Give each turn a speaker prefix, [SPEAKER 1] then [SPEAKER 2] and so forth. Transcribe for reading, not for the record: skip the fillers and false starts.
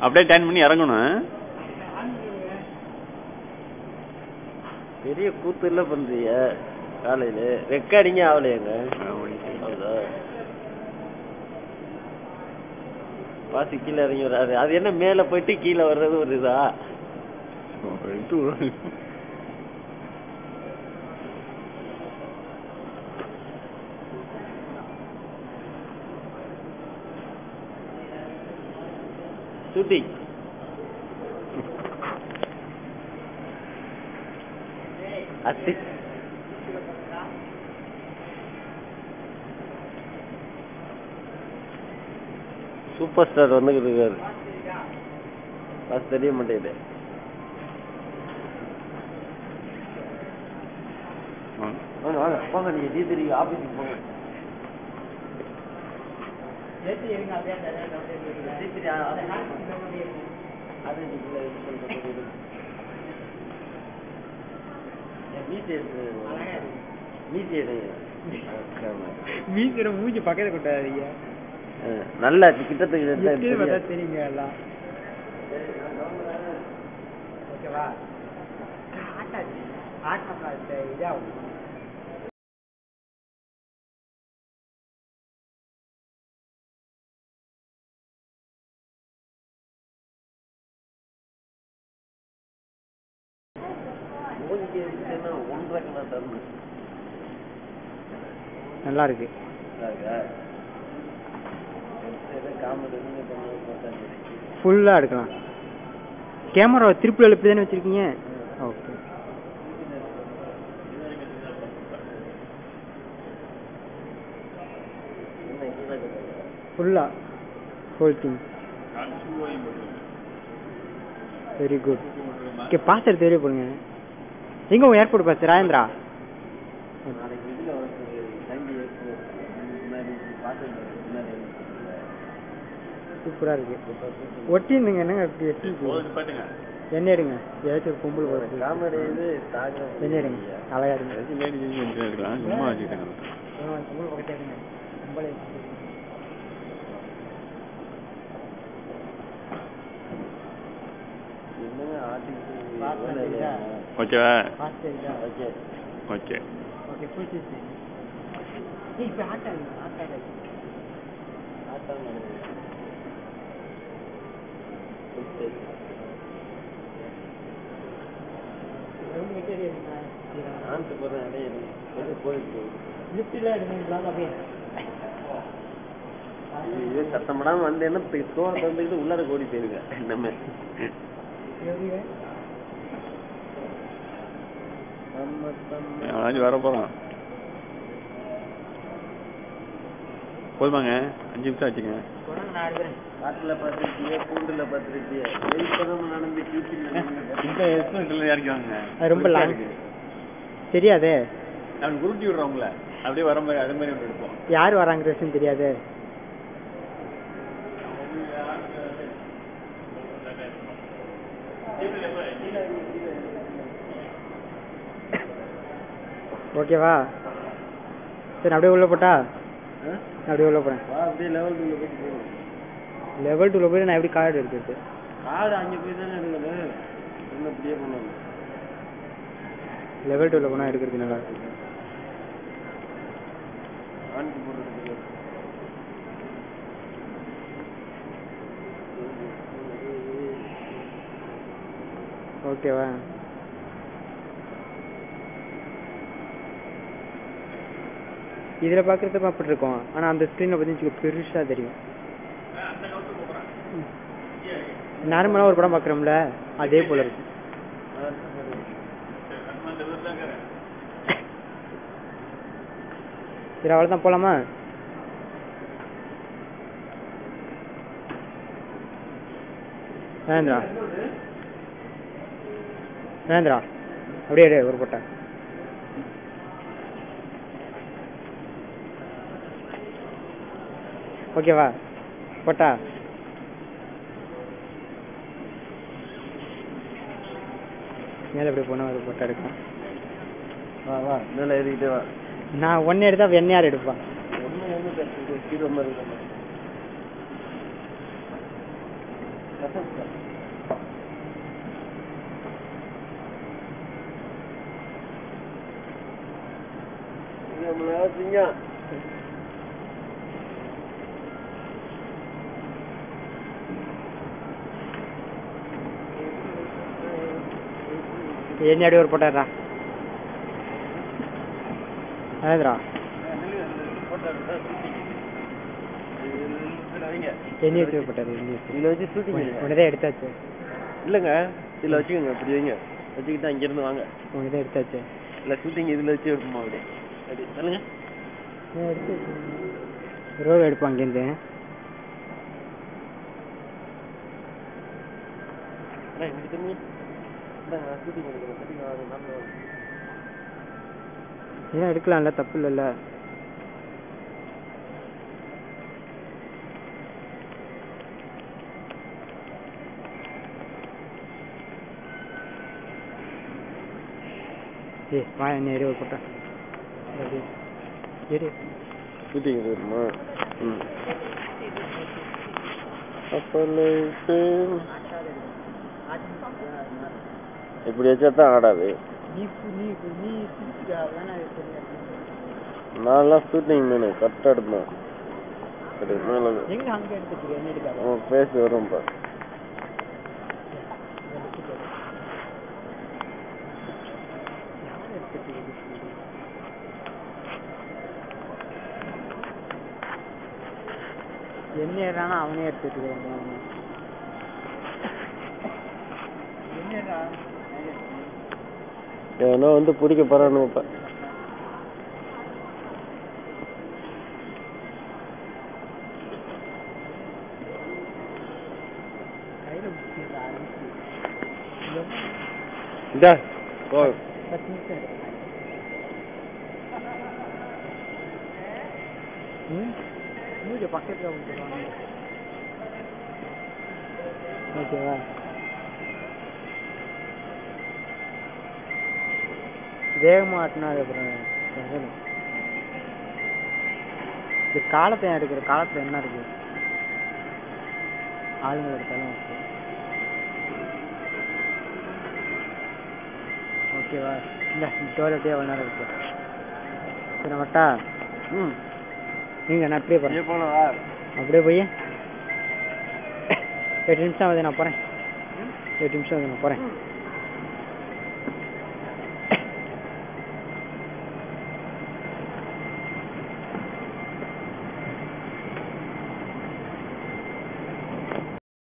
[SPEAKER 1] அப்படியே டர்ன் பண்ணி இறங்கணும்.
[SPEAKER 2] பெரிய கூத்து இல்ல பண்றீங்க காலையில. ரெக்கார்டிங்க ஆகலையாங்க? பாசி கீழே இறங்கி வராது. அது என்ன மேல போயிட்டு கீழே வர்றது ஒரு இதா? ஷூட்டிங் அத்தி சூப்பர் ஸ்டார் வந்துகிட்டு இருக்காரு. தெரிய மாட்டேங்குது. போங்க நீங்க ஜி3 ஆபீஸுக்கு போங்க.
[SPEAKER 3] மூஞ்சி பக்கத்துல கொண்டாதீங்க.
[SPEAKER 2] நல்ல கிட்டத்துக்கு
[SPEAKER 3] தெரியுங்க எல்லாம். ஓகேவா? இதாகும். நல்லா இருக்கு. ஃபுல்லா எடுக்கலாம். கேமரா திருப்பி எழுப்பி தானே வச்சிருக்கீங்க? ஓகே. ஃபுல்லா whole thing very good. Okay, pass எடுத்து வெளியே போடுங்க. எங்க உங்க ஏர்போர்ட் பாஸ் ராஜேந்திரா? சூப்பரா இருக்கு. ஒட்டிங்க என்னங்க அப்படி என்ன எடுங்க. ஏதாச்சும் ஒரு பொம்பளை போடுறது என்ன எடுங்க. அழகா இருங்க. பொம்பளை பக்கத்தே எடுங்க. பொம்பளை
[SPEAKER 1] ஓகேவா? Okay
[SPEAKER 3] okay full seat. இப்போ ஆட்டாங்க ஆட்டாங்க ஆட்டாங்க.
[SPEAKER 2] சத்தப்படாம வந்தேன்னா தோற தந்துக்கிட்டு உள்ளார ஓடி போயிருங்க. நம்ம
[SPEAKER 1] வர போறோம். போதுமாங்க? 5 நிமிஷம் ஆச்சுங்க.
[SPEAKER 2] காட்டுல பாத்துருக்கீங்க, கூண்டுல பாத்துருக்கீங்க, நடந்து
[SPEAKER 1] இறக்கிவாங்க.
[SPEAKER 3] ரொம்ப லாங் தெரியாதே.
[SPEAKER 1] நான் குருட்டி விடுறோம்ல, அப்படியே வர மாதிரி அதே மாதிரி எடுப்போம்.
[SPEAKER 3] யார் வராங்கிறது தெரியாது. ஓகேவா? சரி அப்படியே உள்ள போட்டா? அப்படியே உள்ள போறேன்.
[SPEAKER 2] அப்படியே லெவல் 2 போயிட்டு போகும்.
[SPEAKER 3] லெவல் 2 போய் நான் எப்படி கார்டு எடுக்கிறது?
[SPEAKER 2] கார்டு அங்கே போய் தானே எடுக்கணும். என்ன அப்படியே பண்ணணும்.
[SPEAKER 3] லெவல் 2 போனா எடுக்கிறது நல்லா இருக்கு.
[SPEAKER 2] ஆன்டி போடுறது
[SPEAKER 3] ஓகேவா? இதுல பாக்குறது அப்படி இருக்கும். ஆனா அந்த ஸ்கிரீன்ல பாத்தீங்கன்னா பெருசா தெரியும். நார்மலா ஒரு படம் பாக்குறோம்ல அதே போல இருக்கும். சரி அவ்வளவுதான், போலாமா? வேந்தரா வேந்தரா அப்படியே ஒரு போட்டா. ஓகேவா? போட்டா மேல எப்படி போனா ஒரு போட்டா எடுக்கலாம்.
[SPEAKER 2] வா வா மேல ஏறிக்கிட்டே வா.
[SPEAKER 3] நான் ஒன்னு எடுத்தா என்ன யார் எடுப்பா? எண்ணெய் அடி ஒரு போட்டாரா அதா எண்ணெய் வச்சு போட்டாரு இதில் வச்சு ஷூட்டிங் உடனே எடுத்தாச்சு
[SPEAKER 2] இல்லைங்க இதில் வச்சுக்கோங்க இப்படி வைங்க வச்சுக்கிட்டு அங்கேருந்து வாங்க
[SPEAKER 3] உடனே எடுத்தாச்சு
[SPEAKER 2] இல்லை ஷூட்டிங் இதில் வச்சு எடுப்போமா அப்படியே அப்படி சொல்லுங்க
[SPEAKER 3] எடுத்து ரோடு எடுப்போம் அங்கேருந்து
[SPEAKER 2] எனக்கு தெரிஞ்சு ஷூட்டிங் எடுக்கிறேன்
[SPEAKER 3] ஏன் எடுக்கலாம்ல தப்பு இல்லைல்ல ஏய் வா என்ன எரி போட்டேன் எரி
[SPEAKER 2] ஷூட்டிங் இருக்குமா இப்படி வச்சா தான் ஆடாது நான்லாம் ஷூட்டிங் மேனு கரெக்டாக எடுப்பேன் பேசி வரும்ப்பா
[SPEAKER 3] என்ன ஏறானா அவனே எடுத்துட்டு
[SPEAKER 2] ஏன்னா வந்து பிடிக்க போறானு இப்ப
[SPEAKER 3] பக்கத்துல ஓகேவா வேகமா ஆட்டினா அப்புறம் இது காலத்தை எடுக்கிற காலத்துல என்ன இருக்கு ஆளுங்களை எடுத்தாலும் ஓகேவா இல்லை டோய்லெட்டே எவ்வளோ நேரம் இருக்கு சரி மட்டா நீங்க நான் அப்படியே போறேன் அப்படியே போய் 8 நிமிஷம் ஆகுது நான் போறேன் 8 நிமிஷம் ஆகுது நான் போறேன்